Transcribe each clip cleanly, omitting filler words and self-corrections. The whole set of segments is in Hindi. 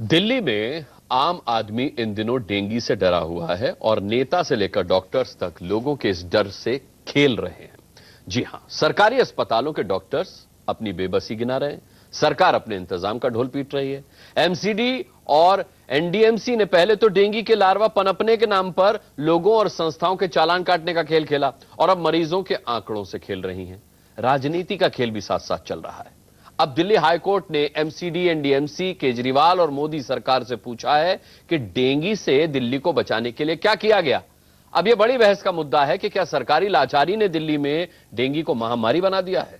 दिल्ली में आम आदमी इन दिनों डेंगू से डरा हुआ है और नेता से लेकर डॉक्टर्स तक लोगों के इस डर से खेल रहे हैं। जी हां, सरकारी अस्पतालों के डॉक्टर्स अपनी बेबसी गिना रहे हैं, सरकार अपने इंतजाम का ढोल पीट रही है। एमसीडी और एनडीएमसी ने पहले तो डेंगू के लार्वा पनपने के नाम पर लोगों और संस्थाओं के चालान काटने का खेल खेला और अब मरीजों के आंकड़ों से खेल रही हैं। राजनीति का खेल भी साथ साथ चल रहा है। अब दिल्ली हाईकोर्ट ने एमसीडी, एनडीएमसी, केजरीवाल और मोदी सरकार से पूछा है कि डेंगू से दिल्ली को बचाने के लिए क्या किया गया। अब यह बड़ी बहस का मुद्दा है कि क्या सरकारी लाचारी ने दिल्ली में डेंगू को महामारी बना दिया है।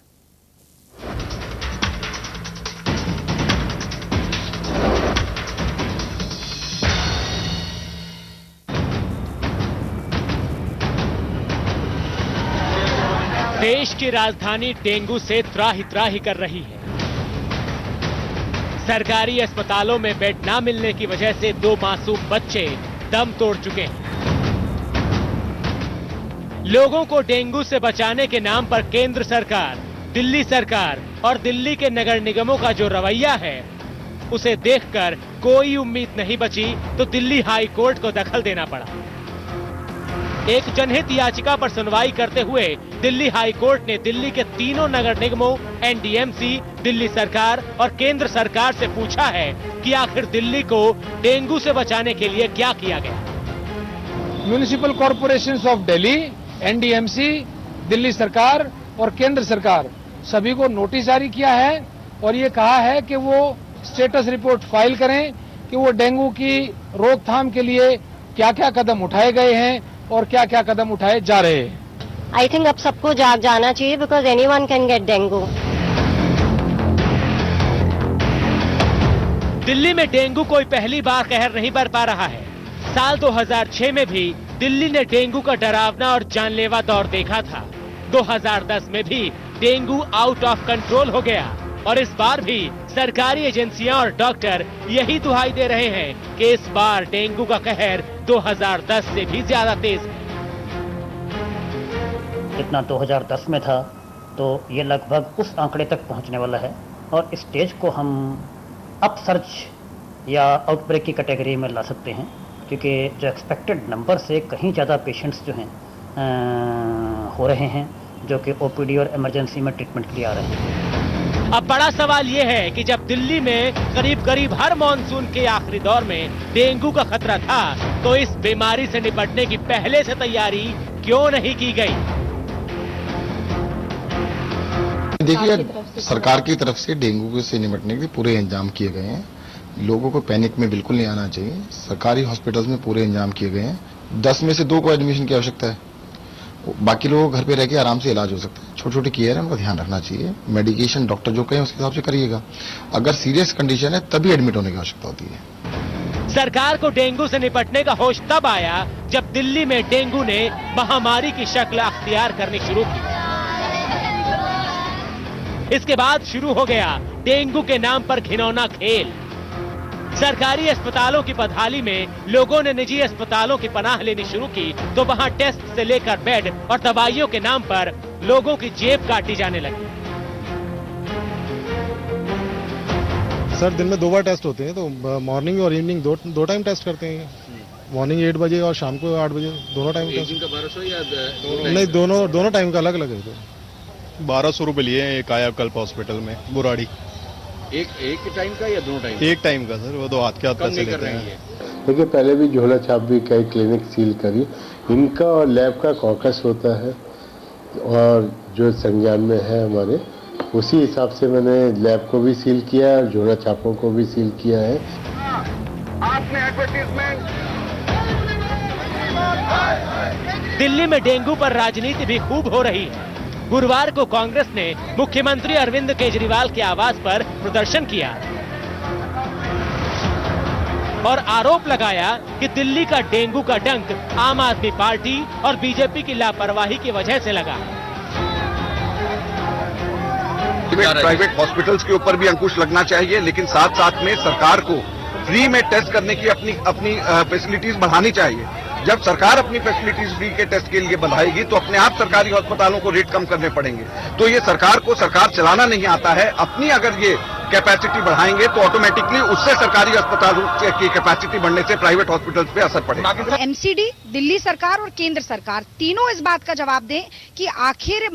देश की राजधानी डेंगू से त्राही त्राही कर रही है। सरकारी अस्पतालों में बेड ना मिलने की वजह से 2 मासूम बच्चे दम तोड़ चुके हैं। लोगों को डेंगू से बचाने के नाम पर केंद्र सरकार, दिल्ली सरकार और दिल्ली के नगर निगमों का जो रवैया है, उसे देखकर कोई उम्मीद नहीं बची तो दिल्ली हाई कोर्ट को दखल देना पड़ा। एक जनहित याचिका पर सुनवाई करते हुए दिल्ली हाई कोर्ट ने दिल्ली के तीनों नगर निगमों, एनडीएमसी, दिल्ली सरकार और केंद्र सरकार से पूछा है कि आखिर दिल्ली को डेंगू से बचाने के लिए क्या किया गया। Municipal corporations of Delhi, NDMC, Delhi सरकार और केंद्र सरकार सभी को नोटिस जारी किया है और ये कहा है कि वो स्टेटस रिपोर्ट फाइल करें कि वो डेंगू की रोकथाम के लिए क्या क्या कदम उठाए गए हैं और क्या क्या कदम उठाए जा रहे हैं। आई थिंक अब सबको जाग जाना चाहिए because anyone can get dengue. Delhi में डेंगू कोई पहली बार कहर नहीं बरपा रहा है। साल 2006 में भी दिल्ली ने डेंगू का डरावना और जानलेवा दौर देखा था। 2010 में भी डेंगू आउट ऑफ कंट्रोल हो गया और इस बार भी सरकारी एजेंसियां और डॉक्टर यही दुहाई दे रहे हैं कि इस बार डेंगू का कहर 2010 से भी ज्यादा तेज है। जितना 2010 में था तो ये लगभग उस आंकड़े तक पहुंचने वाला है और इस स्टेज को हम अपसर्ज या आउटब्रेक की कैटेगरी में ला सकते हैं, क्योंकि जो एक्सपेक्टेड नंबर से कहीं ज़्यादा पेशेंट्स जो हैं हो रहे हैं, जो कि ओपीडी और इमरजेंसी में ट्रीटमेंट के लिए आ रहे हैं। अब बड़ा सवाल यह है कि जब दिल्ली में करीब करीब हर मॉनसून के आखिरी दौर में डेंगू का खतरा था, तो इस बीमारी से निपटने की पहले से तैयारी क्यों नहीं की गई। देखिए, सरकार की तरफ से डेंगू से निपटने के लिए पूरे इंतजाम किए गए हैं। लोगों को पैनिक में बिल्कुल नहीं आना चाहिए। सरकारी हॉस्पिटल्स में पूरे इंतजाम किए गए हैं। 10 में से 2 को एडमिशन की आवश्यकता है, बाकी लोगों को घर पे रह के आराम से इलाज हो सकता है। छोटे छोटे केयर है, उनका ध्यान रखना चाहिए। मेडिकेशन डॉक्टर जो कहें उसके हिसाब से करिएगा। अगर सीरियस कंडीशन है तभी एडमिट होने की आवश्यकता होती है। सरकार को डेंगू से निपटने का होश तब आया जब दिल्ली में डेंगू ने महामारी की शक्ल अख्तियार करनी शुरू की। इसके बाद शुरू हो गया डेंगू के नाम पर घिनौना खेल। सरकारी अस्पतालों की बदहाली में लोगों ने निजी अस्पतालों की पनाह लेनी शुरू की तो वहां टेस्ट से लेकर बेड और दवाइयों के नाम पर लोगों की जेब काटी जाने लगी। सर, दिन में 2 बार टेस्ट होते हैं, तो मॉर्निंग और इवनिंग दो टाइम टेस्ट करते हैं। मॉर्निंग 8 बजे और शाम को 8 बजे, दोनों टाइम टेस्ट। का 1200 या नहीं, दोनों टाइम का अलग अलग है। 1200 रुपये लिए हैं एक कायाकल्प हॉस्पिटल में बुराड़ी। एक टाइम का या दोनों टाइम? एक टाइम का सर, वो तो हाथ के हाथ पैसे लेते हैं। देखिए, पहले भी झोला छाप भी कई क्लिनिक सील करी। इनका और लैब का कॉकस होता है और जो संज्ञान में है हमारे, उसी हिसाब से मैंने लैब को भी सील किया है और झोला छापों को भी सील किया है। आपने एडवर्टीजमेंट दिल्ली में डेंगू पर राजनीति भी खूब हो रही है। गुरुवार को कांग्रेस ने मुख्यमंत्री अरविंद केजरीवाल के आवास पर प्रदर्शन किया और आरोप लगाया कि दिल्ली का डेंगू का डंक आम आदमी पार्टी और बीजेपी की लापरवाही की वजह से लगा। प्राइवेट हॉस्पिटल्स के ऊपर भी अंकुश लगना चाहिए, लेकिन साथ साथ में सरकार को फ्री में टेस्ट करने की अपनी फैसिलिटीज बढ़ानी चाहिए। जब सरकार अपनी फैसिलिटीज फ्री के टेस्ट के लिए बढ़ाएगी तो अपने आप सरकारी अस्पतालों को रेट कम करने पड़ेंगे। तो ये सरकार को सरकार चलाना नहीं आता है। अपनी अगर ये कैपेसिटी बढ़ाएंगे तो ऑटोमेटिकली उससे सरकारी अस्पतालों की कैपेसिटी बढ़ने से प्राइवेट हॉस्पिटल्स पे असर पड़ेगा। एमसीडी, दिल्ली सरकार और केंद्र सरकार तीनों इस बात का जवाब दें कि आखिर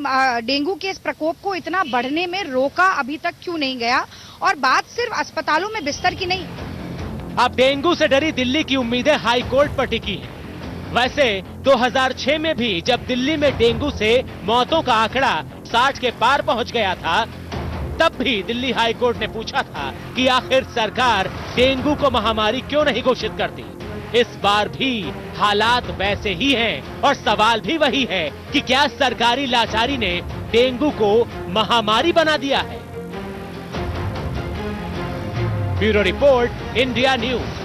डेंगू के इस प्रकोप को इतना बढ़ने में रोका अभी तक क्यों नहीं गया, और बात सिर्फ अस्पतालों में बिस्तर की नहीं। अब डेंगू से डरी दिल्ली की उम्मीदें हाई कोर्ट पर टिकी हैं। वैसे 2006 में भी जब दिल्ली में डेंगू से मौतों का आंकड़ा 60 के पार पहुंच गया था, तब भी दिल्ली हाई कोर्ट ने पूछा था कि आखिर सरकार डेंगू को महामारी क्यों नहीं घोषित करती। इस बार भी हालात वैसे ही हैं और सवाल भी वही है कि क्या सरकारी लाचारी ने डेंगू को महामारी बना दिया है। Bureau report, India news.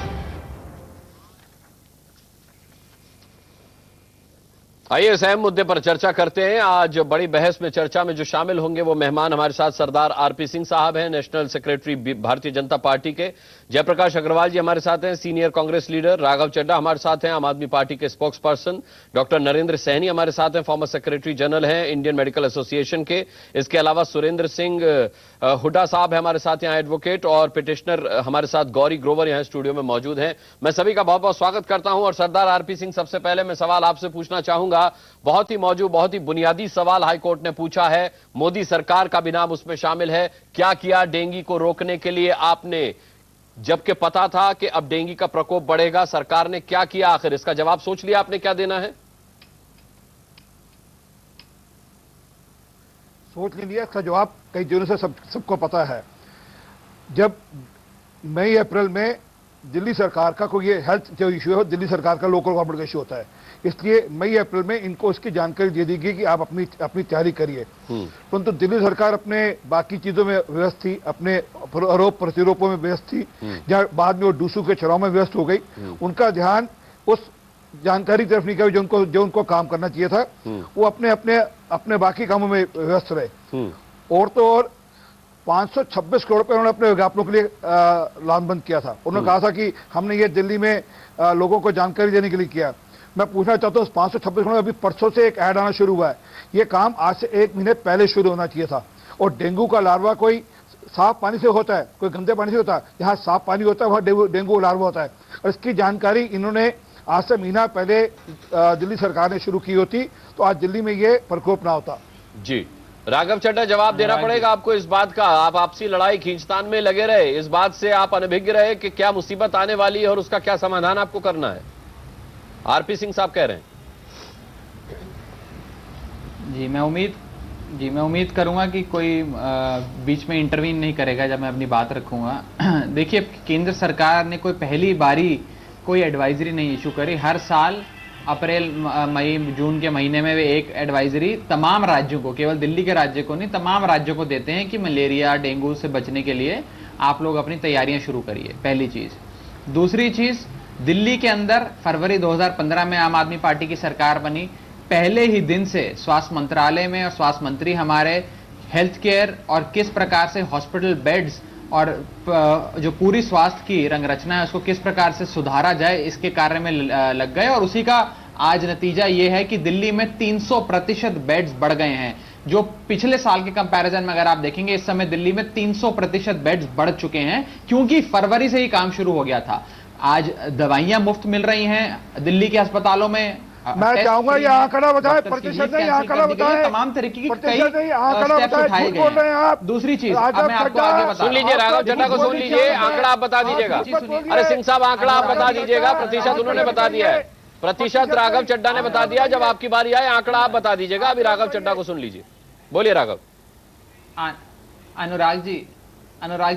आइए इस अहम मुद्दे पर चर्चा करते हैं। आज बड़ी बहस में चर्चा में जो शामिल होंगे वो मेहमान हमारे साथ सरदार आरपी सिंह साहब हैं, national secretary Bharatiya Janata party के। जयप्रकाश अग्रवाल जी हमारे साथ हैं, सीनियर कांग्रेस लीडर। राघव चड्ढा हमारे साथ हैं, आम आदमी पार्टी के spokes person. Doctor Narendra Saini हमारे साथ हैं, फॉर्मर सेक्रेटरी जनरल हैं इंडियन मेडिकल एसोसिएशन के। इसके अलावा सुरेंद्र सिंह हुड्डा साहब है हमारे साथ यहाँ एडवोकेट, और पिटिशनर हमारे साथ गौरी ग्रोवर यहाँ स्टूडियो में मौजूद हैं। मैं सभी का बहुत बहुत स्वागत करता हूं। और सरदार आरपी सिंह, सबसे पहले मैं सवाल आपसे पूछना चाहूंगा, बहुत ही बुनियादी सवाल हाईकोर्ट ने पूछा है, मोदी सरकार का भी नाम उसमें शामिल है। क्या किया डेंगू को रोकने के लिए आपने, जबकि पता था कि अब डेंगू का प्रकोप बढ़ेगा? सरकार ने क्या किया आखिर? इसका जवाब सोच लिया आपने क्या देना है? सोच लिया, इसका जवाब कई दिनों से सबको पता है। जब मई अप्रैल में दिल्ली सरकार का कोई ये हेल्थ जो इश्यू है, दिल्ली सरकार का लोकल गवर्नमेंट का इश्यू होता है, इसलिए मई अप्रैल में इनको इसकी जानकारी दे दी गई कि आप अपनी तैयारी करिए। परंतु दिल्ली सरकार अपने बाकी चीजों में व्यस्त थी, अपने आरोप प्रत्यारोपों में व्यस्त थी, जहां बाद में वो डूसू के चुनाव में व्यस्त हो गई। उनका ध्यान उस जानकारी तरफ नहीं गई जो उनको काम करना चाहिए था। वो अपने बाकी कामों में व्यस्त रहे। और तो और 526 करोड़ रुपए उन्होंने अपने विज्ञापनों के लिए लामबंद किया था। उन्होंने कहा था कि हमने ये दिल्ली में लोगों को जानकारी देने के लिए किया। मैं पूछना चाहता हूँ, 526 करोड़, अभी परसों से एक ऐड आना शुरू हुआ है। ये काम आज से 1 महीने पहले शुरू होना चाहिए था। और डेंगू का लार्वा कोई साफ पानी से होता है, कोई गंदे पानी से होता है। जहाँ साफ पानी होता है वहाँ डेंगू लार्वा होता है। और इसकी जानकारी इन्होंने आज से महीना पहले दिल्ली सरकार ने शुरू की होती तो आज दिल्ली में ये प्रकोप ना होता। जी राघव चड्ढा, जवाब देना पड़ेगा आपको इस बात का। आप आपसी लड़ाई खींचतान में लगे रहे, इस बात से आप अनभिज्ञ रहे कि क्या मुसीबत आने वाली है और उसका क्या समाधान आपको करना है। आरपी सिंह साहब कह रहे हैं। जी मैं उम्मीद करूंगा कि कोई बीच में इंटरवीन नहीं करेगा जब मैं अपनी बात रखूंगा। देखिए, केंद्र सरकार ने कोई पहली बारी कोई एडवाइजरी नहीं इशू करी। हर साल अप्रैल मई जून के महीने में वे एक एडवाइजरी तमाम राज्यों को, केवल दिल्ली के राज्य को नहीं, तमाम राज्यों को देते हैं कि मलेरिया डेंगू से बचने के लिए आप लोग अपनी तैयारियां शुरू करिए। पहली चीज। दूसरी चीज, दिल्ली के अंदर फरवरी 2015 में आम आदमी पार्टी की सरकार बनी। पहले ही दिन से स्वास्थ्य मंत्रालय में और स्वास्थ्य मंत्री हमारे हेल्थ केयर और किस प्रकार से हॉस्पिटल बेड्स और जो पूरी स्वास्थ्य की रंगरचना है उसको किस प्रकार से सुधारा जाए, इसके कार्य में लग गए। और उसी का आज नतीजा ये है कि दिल्ली में 300% बेड्स बढ़ गए हैं। जो पिछले साल के कंपैरिजन में अगर आप देखेंगे, इस समय दिल्ली में 300% बेड्स बढ़ चुके हैं, क्योंकि फरवरी से ही काम शुरू हो गया था। आज दवाइयां मुफ्त मिल रही हैं दिल्ली के अस्पतालों में। मैं चाहूंगा ये आंकड़ा बताए, प्रतिशत नहीं, आंकड़ा बताए, तमाम तरीके की कई आंकड़ा बताए, झूठ बोल रहे हैं आप। दूसरी चीज मैं आपको आगे बता, सुन लीजिए, राघव चड्ढा को सुन लीजिए, आंकड़ा आप बता दीजिएगा। अरे सिंह साहब, आंकड़ा आप बता दीजिएगा। प्रतिशत उन्होंने बता दिया है, प्रतिशत राघव चड्ढा ने बता दिया। जब आपकी बारी आए आंकड़ा आप बता दीजिएगा। अभी राघव चड्ढा को सुन लीजिए, बोलिए राघव। अनुराग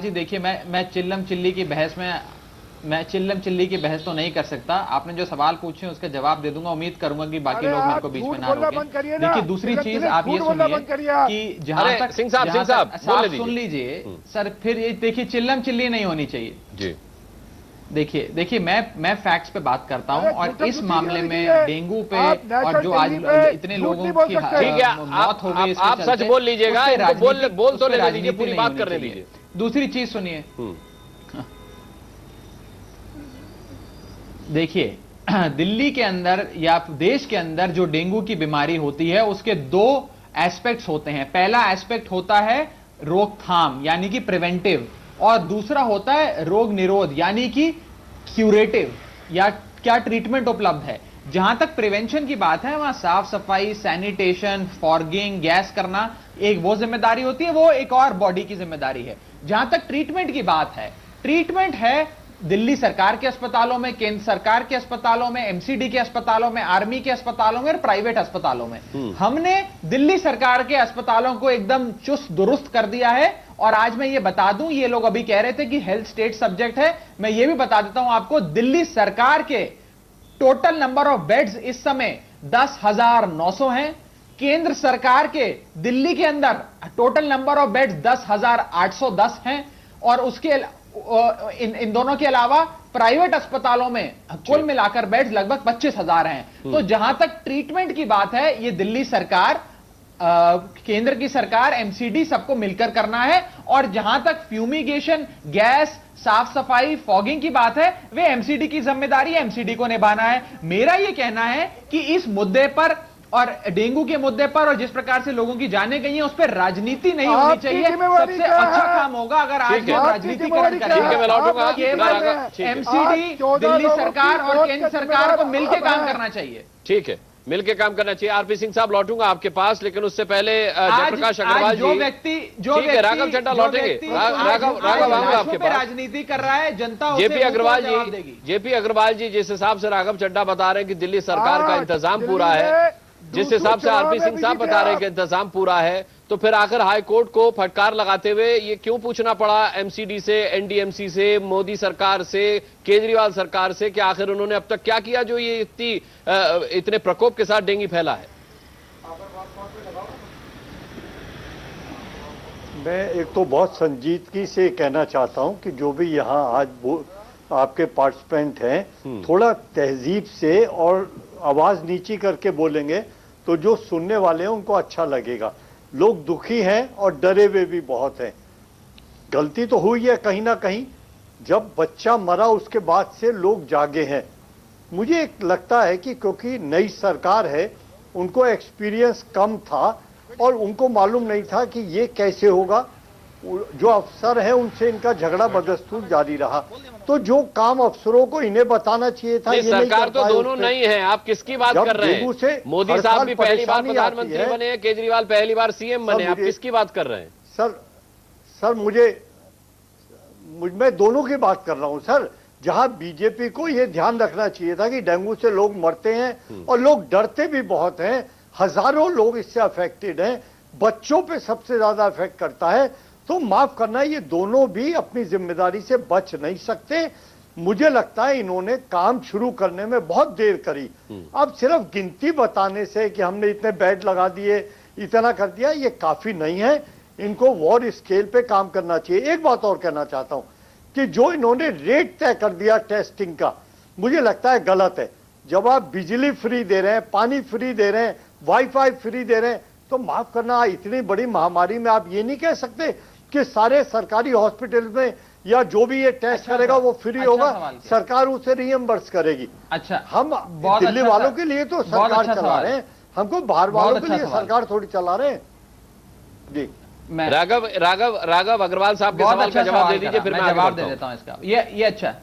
जी देखिए, मैं चिल्लम चिल्ली की बहस तो नहीं कर सकता। आपने जो सवाल पूछे उसका जवाब दे दूंगा। उम्मीद करूंगा कि बाकी लोग मेरे को बीच में ना रोकें। देखिए, दूसरी चीज आप ये सुनिए कि जहां तक सिंह साहब सुन लीजिए सर, फिर ये देखिए, चिल्लम चिल्ली नहीं होनी चाहिए जी। देखिए मैं फैक्ट्स पे बात करता हूं और इस मामले में डेंगू पे और जो आज इतने लोगों की मौत हो गई, आप सच बोल लीजिएगा, बोल तो लेने दीजिए, पूरी बात करने दीजिए। दूसरी चीज सुनिए, देखिए, दिल्ली के अंदर या देश के अंदर जो डेंगू की बीमारी होती है उसके 2 एस्पेक्ट्स होते हैं। पहला एस्पेक्ट होता है रोकथाम, यानी कि प्रिवेंटिव, और दूसरा होता है रोग निरोध, यानी कि क्यूरेटिव, या क्या ट्रीटमेंट उपलब्ध है। जहां तक प्रिवेंशन की बात है, वहां साफ सफाई, सैनिटेशन, फॉगिंग, गैस करना एक वो जिम्मेदारी होती है, वो एक और बॉडी की जिम्मेदारी है। जहां तक ट्रीटमेंट की बात है, ट्रीटमेंट है दिल्ली सरकार के अस्पतालों में, केंद्र सरकार के अस्पतालों में, एमसीडी के अस्पतालों में, आर्मी के अस्पतालों में और प्राइवेट अस्पतालों में। हमने दिल्ली सरकार के अस्पतालों को एकदम चुस्त दुरुस्त कर दिया है। और आज मैं ये बता दूं, ये लोग अभी कह रहे थे कि हेल्थ स्टेट सब्जेक्ट है, मैं ये भी बता देता हूं आपको, दिल्ली सरकार के टोटल नंबर ऑफ बेड्स इस समय 10,900 हैं। केंद्र सरकार के दिल्ली के अंदर टोटल नंबर ऑफ बेड्स 10,810 हैं। और उसके इन दोनों के अलावा प्राइवेट अस्पतालों में कुल मिलाकर बेड्स लगभग 25,000 हैं। तो जहां तक ट्रीटमेंट की बात है, ये दिल्ली सरकार, केंद्र की सरकार, एमसीडी सबको मिलकर करना है। और जहां तक फ्यूमिगेशन, गैस, साफ सफाई, फॉगिंग की बात है, वे एमसीडी की जिम्मेदारी है, एमसीडी को निभाना है। मेरा यह कहना है कि इस मुद्दे पर और डेंगू के मुद्दे पर और जिस प्रकार से लोगों की जानें गई हैं, उस पर राजनीति नहीं होनी चाहिए। सबसे अच्छा काम होगा अगर आज हम राजनीतिकरण करें। एमसीडी, दिल्ली सरकार और केंद्र सरकार को मिलकर काम करना चाहिए। ठीक है, मिलके काम करना चाहिए। आरपी सिंह साहब, लौटूंगा आपके पास, लेकिन उससे पहले जयप्रकाश अग्रवाल जी, ठीक है, राघव चड्ढा लौटेंगे। राघव आऊंगा आपके पास। राजनीति कर रहा है जनता, जेपी अग्रवाल जी, जिस हिसाब से राघव चड्ढा बता रहे हैं कि दिल्ली सरकार का इंतजाम पूरा है, जिस हिसाब से आरपी सिंह साहब बता रहे हैं कि इंतजाम पूरा है, तो फिर आखिर हाईकोर्ट को फटकार लगाते हुए ये क्यों पूछना पड़ा एमसीडी से, एनडीएमसी से, मोदी सरकार से, केजरीवाल सरकार से कि आखिर उन्होंने अब तक क्या किया जो ये इतने प्रकोप के साथ डेंगू फैला है? मैं एक तो बहुत संजीदगी से कहना चाहता हूं कि जो भी यहाँ आज आपके पार्टिसिपेंट हैं, थोड़ा तहजीब से और आवाज नीची करके बोलेंगे तो जो सुनने वाले हैं उनको अच्छा लगेगा। लोग दुखी हैं और डरे हुए भी बहुत हैं। गलती तो हुई है कहीं ना कहीं, जब बच्चा मरा उसके बाद से लोग जागे हैं। मुझे एक लगता है कि क्योंकि नई सरकार है, उनको एक्सपीरियंस कम था और उनको मालूम नहीं था कि ये कैसे होगा। जो अफसर हैं उनसे इनका झगड़ा बदस्तूर जारी रहा। तो जो काम अफसरों को इन्हें बताना चाहिए था, ये सरकार तो दोनों नहीं है। आप किसकी बात कर रहे हैं? मोदी साहब भी पहली बार प्रधानमंत्री बने हैं, केजरीवाल पहली बार सीएम बने, आप किसकी बात कर रहे हैं? सर मैं दोनों की बात कर रहा हूं सर। जहां बीजेपी को यह ध्यान रखना चाहिए था कि डेंगू से लोग मरते हैं और लोग डरते भी बहुत हैं, हजारों लोग इससे अफेक्टेड हैं, बच्चों पे सबसे ज्यादा इफेक्ट करता है, तो माफ करना, ये दोनों भी अपनी जिम्मेदारी से बच नहीं सकते। मुझे लगता है इन्होंने काम शुरू करने में बहुत देर करी। अब सिर्फ गिनती बताने से कि हमने इतने बेड लगा दिए, इतना कर दिया, ये काफी नहीं है। इनको वॉर स्केल पे काम करना चाहिए। एक बात और कहना चाहता हूं कि जो इन्होंने रेट तय कर दिया टेस्टिंग का, मुझे लगता है गलत है। जब आप बिजली फ्री दे रहे हैं, पानी फ्री दे रहे हैं, वाईफाई फ्री दे रहे हैं, तो माफ करना, इतनी बड़ी महामारी में आप ये नहीं कह सकते कि सारे सरकारी हॉस्पिटल में या जो भी ये टेस्ट करेगा वो फ्री होगा, सरकार उसे रियम्बर्स करेगी। अच्छा, हम दिल्ली वालों के लिए तो सरकार चला रहे हैं, हमको बाहर वालों के लिए सरकार थोड़ी चला रहे हैं। जी, राघव अग्रवाल साहब के सवाल का जवाब दे दीजिए, फिर मैं जवाब दे देता हूं इसका। ये अच्छा,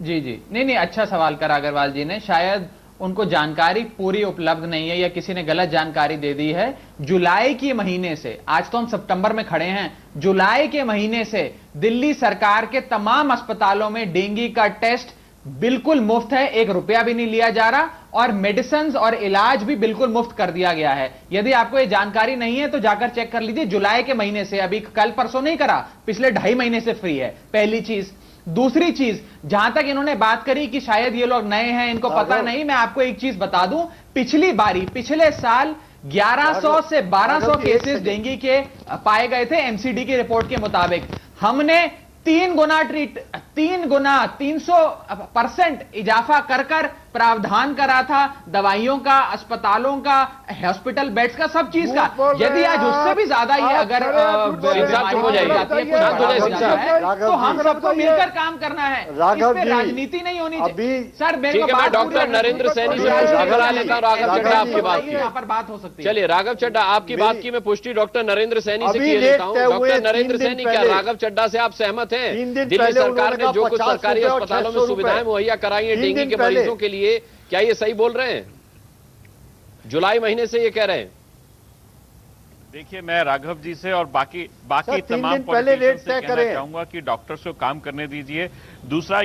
जी, नहीं, अच्छा सवाल करा अग्रवाल जी ने। शायद उनको जानकारी पूरी उपलब्ध नहीं है या किसी ने गलत जानकारी दे दी है। जुलाई के महीने से, आज तो हम सितंबर में खड़े हैं, जुलाई के महीने से दिल्ली सरकार के तमाम अस्पतालों में डेंगू का टेस्ट बिल्कुल मुफ्त है, 1 रुपया भी नहीं लिया जा रहा, और मेडिसिन और इलाज भी बिल्कुल मुफ्त कर दिया गया है। यदि आपको ये जानकारी नहीं है तो जाकर चेक कर लीजिए, जुलाई के महीने से, अभी कल परसों नहीं करा, पिछले 2.5 महीने से फ्री है। पहली चीज। दूसरी चीज, जहां तक इन्होंने बात करी कि शायद ये लोग नए हैं, इनको पता नहीं, मैं आपको एक चीज बता दूं, पिछले साल 1100 से 1200 केसेस डेंगू के पाए गए थे एमसीडी की रिपोर्ट के मुताबिक। हमने 3 गुना 300% इजाफा कर प्रावधान करा था दवाइयों का, अस्पतालों का, हॉस्पिटल बेड्स का, सब चीज का। यदि आज उससे भी ज्यादा ये अगर तो हम सबको मिलकर काम करना है, इसमें राजनीति नहीं होनी चाहिए। सर मैं डॉक्टर नरेंद्र सैनी से पुष्टि करा लेता हूं। राघव चड्ढा आपकी बात की, यहाँ पर बात हो सकती है। चलिए राघव चड्ढा आपकी बात की मैं पुष्टि डॉक्टर नरेंद्र सैनी से किए लेता हूं। डॉक्टर नरेंद्र सैनी, क्या राघव चड्ढा से आप सहमत हैं? दिल्ली सरकार ने जो कुछ सरकारी अस्पतालों में सुविधाएं मुहैया कराई है डेंगू के मरीजों के लिए, क्या ये सही बोल रहे हैं? जुलाई महीने से ये कह रहे हैं। देखिए, मैं राघव जी से और बाकी तमाम पॉलिटिशियंस से कहना चाहूंगा कि डॉक्टर्स को काम करने दीजिए। दूसरा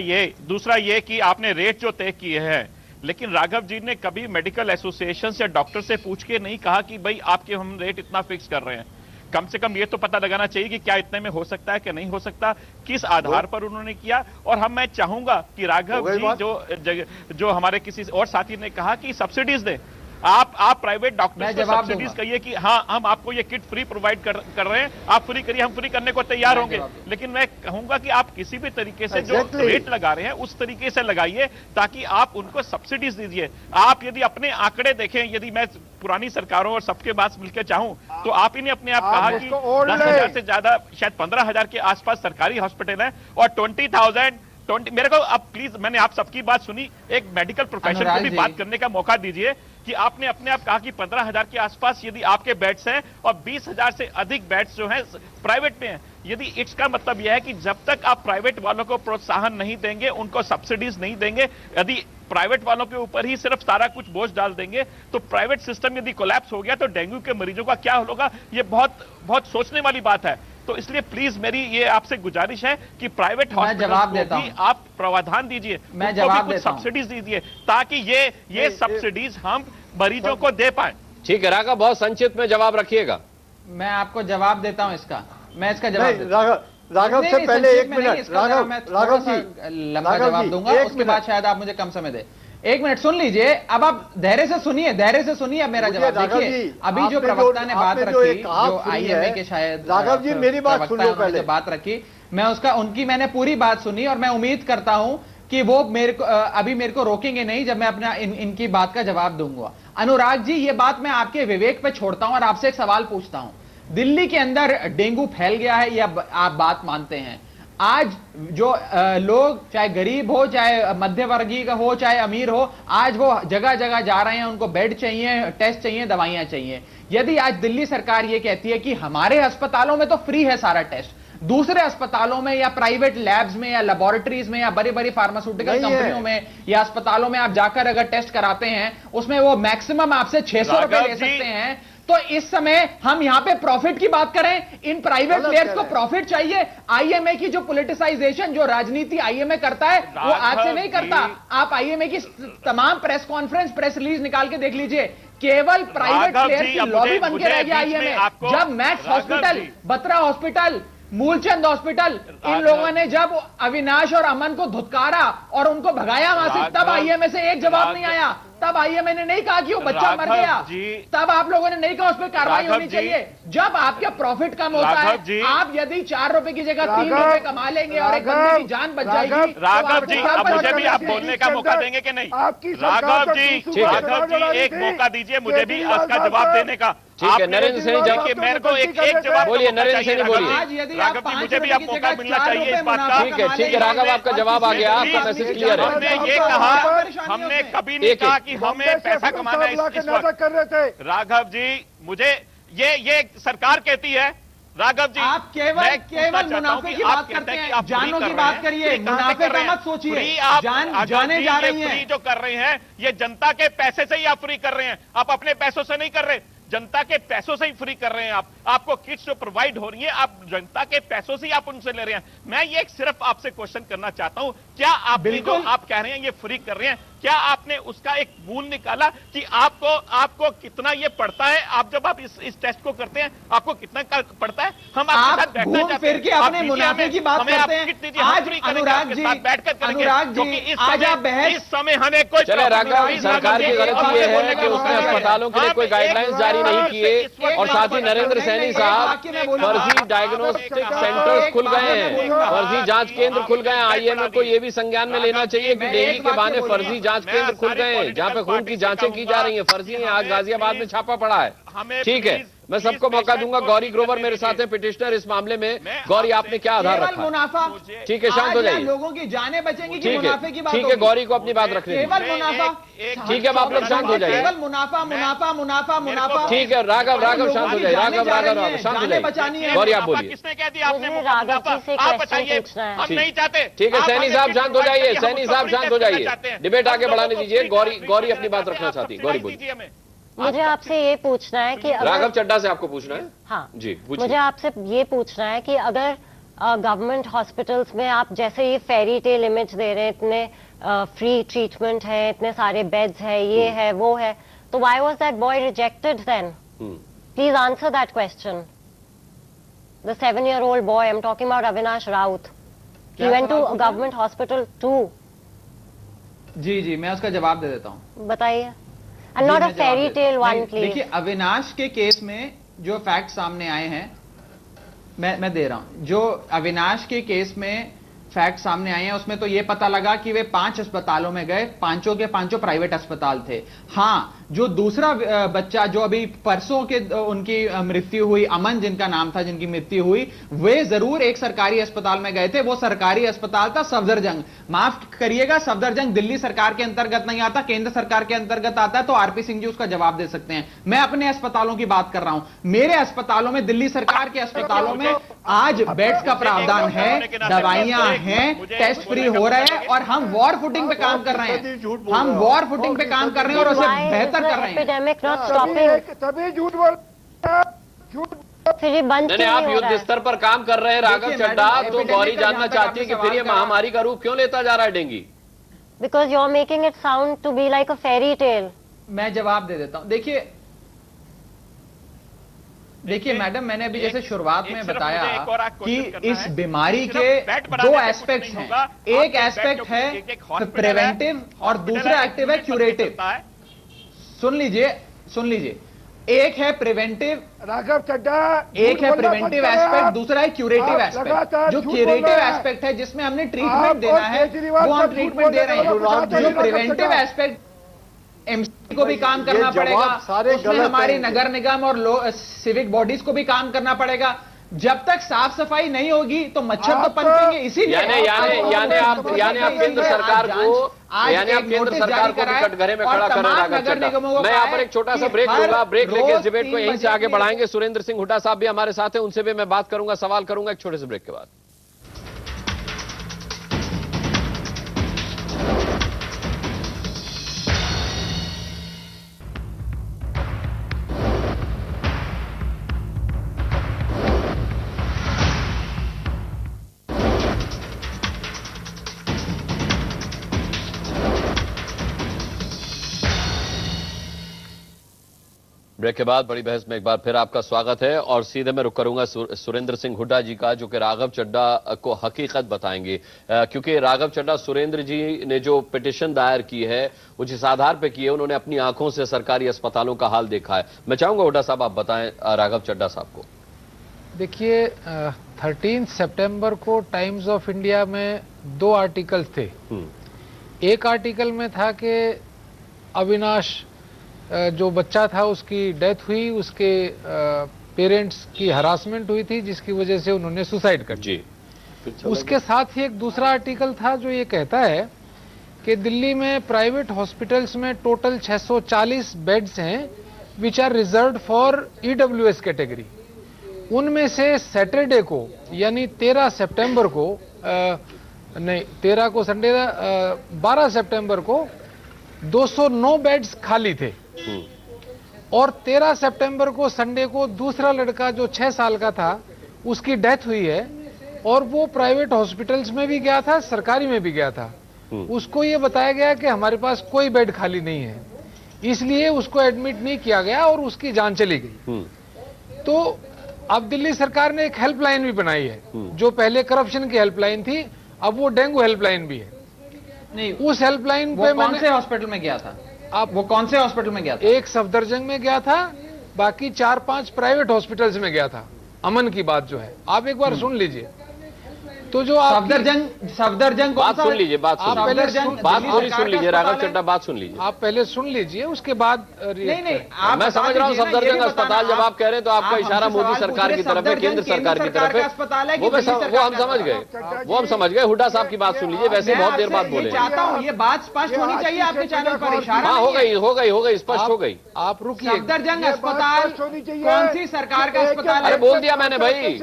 ये कि आपने रेट जो तय किए हैं, लेकिन राघव जी ने कभी मेडिकल एसोसिएशन या डॉक्टर से पूछ के नहीं कहा कि भाई आपके हम रेट इतना फिक्स कर रहे हैं। कम से कम ये तो पता लगाना चाहिए कि क्या इतने में हो सकता है कि नहीं हो सकता, किस आधार पर उन्होंने किया। और मैं चाहूंगा कि राघव जी जो हमारे किसी और साथी ने कहा कि सब्सिडीज दें, आप प्राइवेट डॉक्टर्स को सब्सिडीज कहिए कि हाँ हम आपको ये किट फ्री प्रोवाइड कर रहे हैं, आप फ्री करिए, हम फ्री करने को तैयार होंगे। लेकिन मैं कहूंगा कि आप किसी भी तरीके से जो रेट लगा रहे हैं उस तरीके से लगाइए ताकि आप उनको सब्सिडीज दीजिए। आप यदि अपने आंकड़े देखें, यदि मैं पुरानी सरकारों और सबके पास मिलकर चाहूं तो आप ही ने अपने आप कहा कि 10,000 से ज्यादा, शायद 15,000 के आसपास सरकारी हॉस्पिटल है और 20,000 मेरे को अब प्लीज, मैंने आप सबकी बात सुनी, एक मेडिकल प्रोफेशन को भी बात करने का मौका दीजिए कि आपने अपने आप कहा कि 15,000 के आसपास यदि आपके बेड्स हैं और 20,000 से अधिक बेड्स जो हैं प्राइवेट में हैं। यदि इसका मतलब यह है कि जब तक आप प्राइवेट वालों को प्रोत्साहन नहीं देंगे, उनको सब्सिडीज नहीं देंगे, यदि प्राइवेट वालों के ऊपर ही सिर्फ सारा कुछ बोझ डाल देंगे, तो प्राइवेट सिस्टम यदि कोलैप्स हो गया तो डेंगू के मरीजों का क्या होगा, ये बहुत सोचने वाली बात है। तो इसलिए प्लीज मेरी ये आपसे गुजारिश है कि प्राइवेट हॉस्पिटल्स को भी आप प्रावधान दीजिए, मैं जवाब कुछ सब्सिडीज दीजिए ताकि ये सब्सिडीज हम मरीजों को दे पाए। ठीक है राघव, बहुत संक्षिप्त में जवाब रखिएगा। मैं आपको जवाब देता हूं इसका, मैं इसका जवाब राघव से पहले 1 मिनट, राघव जी लंबा जवाब दूंगा, उसके बाद शायद आप मुझे कम समय दे। 1 मिनट सुन लीजिए, अब आप धैर्य से सुनिए अब मेरा जवाब। देखिए, अभी जो प्रवक्ता ने बात रखी, जो आईएमए के शायद राघव जी मेरी बात सुनो पहले, बात रखी, मैं उनकी मैंने पूरी बात सुनी और मैं उम्मीद करता हूं कि वो अभी मेरे को रोकेंगे नहीं जब मैं अपना इनकी बात का जवाब दूंगा। अनुराग जी, ये बात मैं आपके विवेक पे छोड़ता हूं और आपसे एक सवाल पूछता हूं। दिल्ली के अंदर डेंगू फैल गया है, या आप बात मानते हैं? आज जो लोग, चाहे गरीब हो, चाहे मध्य वर्गीय का हो, चाहे अमीर हो, आज वो जगह जगह जा रहे हैं, उनको बेड चाहिए, टेस्ट चाहिए, दवाइयां चाहिए। यदि आज दिल्ली सरकार ये कहती है कि हमारे अस्पतालों में तो फ्री है सारा टेस्ट, दूसरे अस्पतालों में या प्राइवेट लैब्स में या लेबोरेटरीज में या बड़ी बड़ी फार्मास्यूटिकल कंपनियों में या अस्पतालों में आप जाकर अगर टेस्ट कराते हैं, उसमें वो मैक्सिमम आपसे 600 रुपए ले सकते हैं, तो इस समय हम यहां पे प्रॉफिट की बात करें? इन प्राइवेट प्लेयर्स को प्रॉफिट चाहिए। आईएमए की जो पॉलिटिसाइजेशन, जो राजनीति आईएमए करता है, वो आज से नहीं करता। आप आईएमए की तमाम प्रेस कॉन्फ्रेंस, प्रेस रिलीज निकाल के देख लीजिए, केवल प्राइवेट प्लेयर्स की लॉबी बन के रह गया आईएमए। जब Max hospital, Batra hospital, Moolchand hospital, इन लोगों ने जब अविनाश और अमन को धुतकारा और उनको भगाया वहां से, तब आईएमए से एक जवाब नहीं आया। तब आईएमए ने नहीं कहा कि वो बच्चा मर गया, तब आप लोगों ने नहीं कहा उस पर कार्रवाई होनी चाहिए। जब आपका प्रॉफिट कम होता है, आप यदि 4 रुपए की जगह 3 रुपए कमा लेंगे और एक बंदे की जान बच जाएगी। राघव जी, अब मुझे भी आप बोलने का मौका देंगे कि नहीं? राघव जी एक मौका दीजिए मुझे भी इसका जवाब देने का। ठीक है, नरेंद्र सैनी जी, मेरे को एक जवाब बोलिए। नरेंद्र सैनी बोलिए। राघव जी, मुझे भी आप मौका मिलना चाहिए इस बात का। ठीक है राघव, आपका जवाब आ गया, आपका मैसेज क्लियर है। हमने ये कहा, हमने कभी नहीं कहा कि हमें पैसा कमाना है इस वक्त। कर रहे थे राघव जी, मुझे ये सरकार कहती है, राघव जी आप केवल मुनाफे की बात करते हैं, जानों की बात करिए, मुनाफे का मत सोचिए। जाने जा रही हैं, फ्री जो कर रहे हैं ये जनता के पैसे से ही आप फ्री कर रहे हैं, आप अपने पैसों से नहीं कर रहे, जनता के पैसों से ही फ्री कर रहे हैं। आपको किट्स जो प्रोवाइड हो रही है, आप जनता के पैसों से ही आप उनसे ले रहे हैं। मैं ये सिर्फ आपसे क्वेश्चन करना चाहता हूं, क्या आप जो आप कह रहे हैं ये फ्री कर रहे हैं, क्या आपने उसका एक मूल निकाला कि आपको कितना ये पड़ता है? आप जब आप इस टेस्ट को करते हैं आपको कितना पड़ता है? हम आपके साथ बैठना चाहते हैं, फिर के अपने मुनाफे की बात करते हैं। आज अनुराग जी, आज आप बहस, इस समय हमें कोई सरकार की गलती ये है कि उसने अस्पतालों के लिए कोई गाइडलाइंस जारी नहीं किए, और साथ ही नरेंद्र सैनी साहब, फर्जी डायग्नोस्टिक सेंटर्स खुल गए हैं, फर्जी जांच केंद्र खुल गए हैं। आईएमए को यह भी संज्ञान में लेना चाहिए कि डेंगू के बहाने फर्जी जांच केंद्र खुल गए हैं जहां पे खून की जांचें की जा रही हैं, फर्जी हैं। आज गाजियाबाद में छापा पड़ा है। ठीक है, मैं सबको मौका दूंगा। गौरी ग्रोवर मेरे साथ है, पिटिशनर इस मामले में। गौरी, आपने क्या आधार रखा? मुनाफा। ठीक है, शांत हो जाइए। लोगों की जानें बचेंगी कि मुनाफे की बात? ठीक है, गौरी को अपनी बात रखने केवल मुनाफा। ठीक है, अब आप लोग शांत हो जाइए। केवल मुनाफा मुनाफा मुनाफा मुनाफा। ठीक है, राघव शांत हो जाइए। राघव शांत हो जाइए। गौरी, आप बोलिए। किसने कह दिया आपने आप बताइए, हम नहीं चाहते। ठीक है, सैनी साहब शांत हो जाइए। सैनी साहब शांत हो जाइए। डिबेट आगे बढ़ाने दीजिए। गौरी अपनी बात रखना चाहती है। गौरी बोलिए। मुझे आपसे ये पूछना है कि राघव चड्ढा से आपको पूछना है? हाँ जी, मुझे आपसे ये पूछना है कि अगर गवर्नमेंट हॉस्पिटल्स में आप जैसे ये फेरी टेल इमेज दे रहे हैं, इतने फ्री ट्रीटमेंट है, इतने सारे बेड्स है, ये है वो है, तो why was that boy rejected then? Please answer that question. The 7-year-old boy, I'm talking about Avinash Raut. He went to a government hospital too. जी, मैं उसका जवाब दे देता हूँ। बताइए। And not a fairy tale one, please. देखिए, अविनाश के केस में जो फैक्ट सामने आए हैं, मैं दे रहा हूं। जो अविनाश के केस में फैक्ट सामने आए हैं उसमें तो ये पता लगा कि वे 5 अस्पतालों में गए, पांचों के पांचों प्राइवेट अस्पताल थे। हाँ, जो दूसरा बच्चा जो अभी परसों के उनकी मृत्यु हुई, अमन जिनका नाम था, जिनकी मृत्यु हुई, वे जरूर एक सरकारी अस्पताल में गए थे। वो सरकारी अस्पताल था सफदरजंग। माफ करिएगा, सफदरजंग दिल्ली सरकार के अंतर्गत नहीं आता, केंद्र सरकार के अंतर्गत आता है, तो आरपी सिंह जी उसका जवाब दे सकते हैं। मैं अपने अस्पतालों की बात कर रहा हूं। मेरे अस्पतालों में, दिल्ली सरकार के अस्पतालों में आज बेड्स का प्रावधान है, दवाइयां हैं, टेस्ट फ्री हो रहे हैं, और हम वॉर फुटिंग पे काम कर रहे हैं। हम वॉर फुटिंग पे काम कर रहे हैं और उसे बेहतर कर रहे हैं। Epidemic not stopping. तभी झूठ बोल फिर ये बंद नहीं, आप युद्ध स्तर पर काम कर रहे हैं राघव चड्ढा, तो गौरी जानना चाहती है कि फिर ये महामारी का रूप क्यों लेता जा रहा है dengue? Because you are making it sound to be like a fairy tale. मैं जवाब दे देता हूं। देखिए मैडम, मैंने अभी जैसे शुरुआत में बताया कि इस बीमारी के 2 एस्पेक्ट्स हैं। एक एस्पेक्ट है प्रिवेंटिव और दूसरा एक्टिव है क्यूरेटिव। सुन लीजिए, एक है प्रिवेंटिव, राघव चड्ढा, एक है प्रिवेंटिव एस्पेक्ट, दूसरा है क्यूरेटिव एस्पेक्ट। जो क्यूरेटिव एस्पेक्ट है, जिसमें हमने ट्रीटमेंट देना है, वो हम ट्रीटमेंट दे रहे हैं। जो प्रिवेंटिव एस्पेक्ट, एमसी को भी काम करना पड़ेगा, उसमें हमारी नगर निगम और सिविक बॉडीज को भी काम करना पड़ेगा। जब तक साफ सफाई नहीं होगी तो मच्छर तो पनपेंगे। इसीलिए यानी आप केंद्र सरकार को कटघरे में खड़ा कर रहे हैं। मैं यहाँ पर एक छोटा सा ब्रेक लूंगा। ब्रेक लेके इस डिबेट को यहीं से आगे बढ़ाएंगे। सुरेंद्र सिंह हुड्डा साहब भी हमारे साथ हैं, उनसे भी मैं बात करूंगा, सवाल करूंगा एक छोटे से ब्रेक के बाद। ब्रेक के बाद बड़ी बहस में एक बार फिर आपका स्वागत है और सीधे मैं रुक करूंगा सुरेंद्र सिंह हुड्डा जी का, जो कि राघव चड्ढा को हकीकत बताएंगे, क्योंकि राघव चड्ढा सुरेंद्र जी ने जो पिटीशन दायर की है वो जिस आधार पे की है, उन्होंने अपनी आंखों से सरकारी अस्पतालों का हाल देखा है। मैं चाहूंगा हुड्डा साहब आप बताएं राघव चड्ढा साहब को। देखिए, 13 सितंबर को टाइम्स ऑफ इंडिया में 2 आर्टिकल्स थे। एक आर्टिकल में था कि अविनाश जो बच्चा था उसकी डेथ हुई, उसके पेरेंट्स की हरासमेंट हुई थी, जिसकी वजह से उन्होंने सुसाइड कर दी। उसके साथ ही एक दूसरा आर्टिकल था जो ये कहता है कि दिल्ली में प्राइवेट हॉस्पिटल्स में टोटल 640 बेड्स हैं which are reserved for EWS category. उनमें से सैटरडे को यानी 13 सितंबर को नहीं 13 को संडे 12 सितंबर को 209 बेड्स खाली थे और 13 सितंबर को संडे को दूसरा लड़का जो 6 साल का था उसकी डेथ हुई है और वो प्राइवेट हॉस्पिटल्स में भी गया था, सरकारी में भी गया था। उसको ये बताया गया कि हमारे पास कोई बेड खाली नहीं है, इसलिए उसको एडमिट नहीं किया गया और उसकी जान चली गई। तो अब दिल्ली सरकार ने एक हेल्पलाइन भी बनाई है, जो पहले करप्शन की हेल्पलाइन थी, अब वो डेंगू हेल्पलाइन भी है। नहीं, उस हेल्पलाइन पे कौन से हॉस्पिटल में गया था? आप वो कौन से हॉस्पिटल में गया था? एक सफदरजंग में गया था, बाकी 4-5 प्राइवेट हॉस्पिटल्स में गया था। अमन की बात जो है, आप एक बार सुन लीजिए। तो जो सफदरजंग बात सुन लीजिए, बात पूरी सुन लीजिए राघव चड्ढा, बात सुन लीजिए। आप पहले सुन लीजिए, उसके बाद नहीं मैं समझ रहा हूँ सफदरजंग अस्पताल जब आप कह रहे हैं तो आपका इशारा मोदी सरकार की तरफ है, केंद्र सरकार की तरफ है, वो हम समझ गए। हुड्डा साहब की बात सुन लीजिए, वैसे बहुत देर बाद बोले। चाहता हूँ ये बात स्पष्ट होनी चाहिए आपके चैनल पर। इशारा हो गई, स्पष्ट हो गई। आप रुकिए। सफदरजंग अस्पताल कौन सी सरकार का अस्पताल है? अरे बोल दिया मैंने भाई,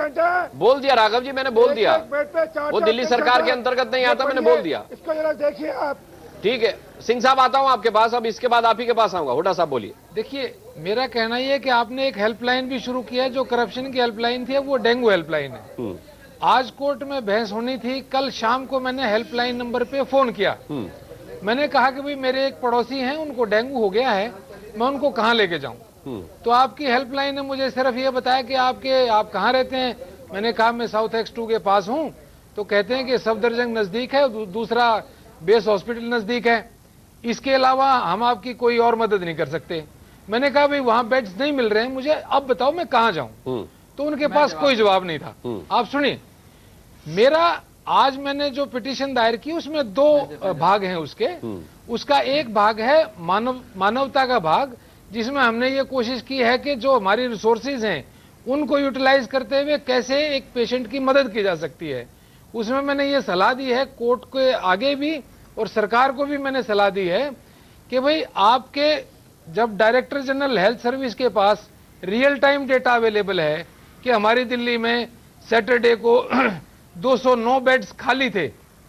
बोल दिया राघव जी, मैंने बोल दिया। वो दिल्ली सरकार के अंतर्गत नहीं आता, मैंने बोल दिया। इसको जरा देखिए आप। ठीक है सिंह साहब, आता हूं आपके पास, अब इसके बाद आप ही के पास आऊंगा। हुड्डा साहब बोलिए। देखिए, मेरा कहना यह है कि आपने एक हेल्पलाइन भी शुरू किया है, जो करप्शन की हेल्पलाइन थी, वो डेंगू हेल्पलाइन है। आज कोर्ट में बहस होनी थी, कल शाम को मैंने हेल्पलाइन नंबर पे फोन किया। मैंने कहा कि भाई मेरे एक पड़ोसी हैं, उनको डेंगू हो गया है, मैं उनको कहाँ लेके जाऊं? तो आपकी हेल्पलाइन ने मुझे सिर्फ ये बताया कि आप कहाँ रहते हैं। मैंने कहा मैं साउथ एक्स2 के पास हूं। तो कहते हैं कि सफदरजंग नजदीक है, दूसरा बेस हॉस्पिटल नजदीक है, इसके अलावा हम आपकी कोई और मदद नहीं कर सकते। मैंने कहा भाई वहां बेड्स नहीं मिल रहे हैं, मुझे अब बताओ मैं कहां जाऊं? तो उनके पास कोई जवाब नहीं था। आप सुनिए, मेरा आज मैंने जो पिटीशन दायर की उसमें 2 भाग हैं उसका एक भाग है मानवता का भाग, जिसमें हमने ये कोशिश की है कि जो हमारी रिसोर्सेज हैं उनको यूटिलाइज करते हुए कैसे एक पेशेंट की मदद की जा सकती है। उसमें मैंने ये सलाह दी है कोर्ट के आगे भी और सरकार को भी मैंने सलाह दी है कि भाई आपके जब डायरेक्टर जनरल हेल्थ सर्विस के पास रियल टाइम डेटा अवेलेबल है कि हमारी दिल्ली में सैटरडे को 209 बेड्स खाली थे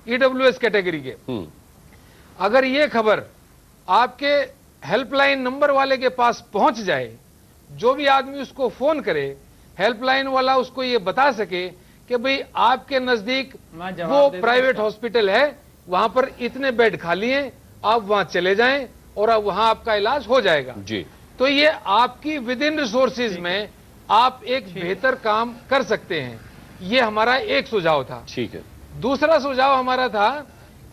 ईडब्ल्यूएस कैटेगरी के, अगर ये खबर आपके हेल्पलाइन नंबर वाले के पास पहुंच जाए, जो भी आदमी उसको फोन करे, हेल्पलाइन वाला उसको ये बता सके कि भाई आपके नजदीक वो प्राइवेट हॉस्पिटल है, वहां पर इतने बेड खाली हैं, आप वहां चले जाएं और अब वहां आपका इलाज हो जाएगा जी। तो ये आपकी विद इन रिसोर्सेज में आप एक बेहतर काम कर सकते हैं। ये हमारा एक सुझाव था। ठीक है। दूसरा सुझाव हमारा था